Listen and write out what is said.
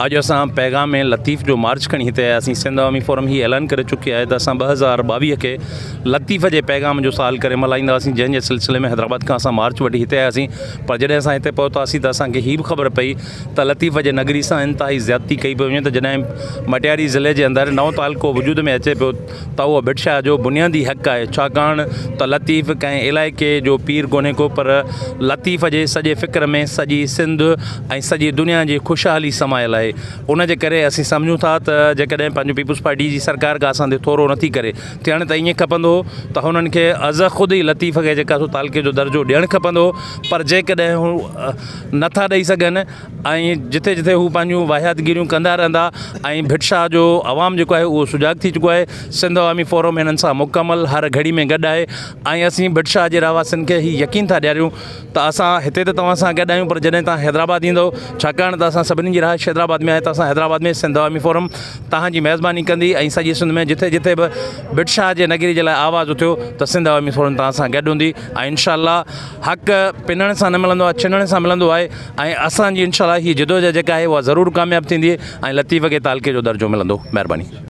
अॼु असां पैगाम में लतीफ़ जो मार्च खणी हिते आयासीं। सिंध अवामी फोरम ही ऐलान करे चुकी आहे त असां 2022 खे लतीफ़ जे पैगाम जो साल करे मल्हाईंदासीं, जंहिंजे सिलसिले में हैदराबाद खां असां मार्च वठी हिते आयासीं। पर जॾहिं असां हिते पहुतासीं त असांखे हीअ बि ख़बर पई त लतीफ़ जे नगरी सां इंतिहाई ज़्यादती कई पई वञे। त जॾहिं मटियारी ज़िले जे अंदरि नओं तालको वजूद में अचे पियो त उहो भिटशा जो बुनियादी हक़ आहे, छाकाणि त लतीफ़ कंहिं इलाइक़े जो पीर कोन्हे को, पर लतीफ़ जे सॼे फ़िक्र में सॼी सिंध ऐं सॼी दुनिया जी ख़ुशहाली समायल आहे। उन जे करे असीं सम्झूं था त जेकॾहिं पंहिंजो पीपुल्स पार्टी जी सरकार का असां ते थोरो नथी करे थियण त ईअं खपंदो हो त हुननि खे अज़ ख़ुदि ई लतीफ़ खे जेका सो तालके जो दर्जो ॾियणु खपंदो हो। पर जेकॾहिं हू नथा ॾेई सघनि ऐं जिथे जिथे हू पंहिंजूं वाहियातगिरियूं कंदा रहंदा ऐं भिटशा जो अवाम जेको आहे उहो सुजाॻ थी चुको आहे। सिंध अवामी फोरम हिननि सां मुकमल हर घड़ी में गॾु आहे ऐं असीं भिटशा जे रहवासियुनि खे हीउ यकीन था ॾियारियूं त असां हिते त तव्हां सां गॾु आहियूं, पर जॾहिं तव्हां हैदराबाद ईंदो, छाकाणि त असां सभिनी जी रहाइश हैदराबाद में आहे, त असां हैदराबाद में सिंध अवामी फोरम तव्हांजी मेज़बानी कंदी ऐं सॼी सिंध में जिथे जिथे बि भिटशा जे नगरी जे लाइ आवाज़ उथियो त सिंध अवामी फोरम तव्हां सां गॾु हूंदी ऐं इंशाअल्लाह हक़ पिनण सां न मिलंदो आहे, छिनण सां मिलंदो आहे। ऐं असांजी इंशाअल्लाह हीअ जिदोजहद जेका आहे उहा ज़रूरु कामयाबु थींदी ऐं लतीफ़ खे तालके जो दर्जो मिलंदो। महिरबानी।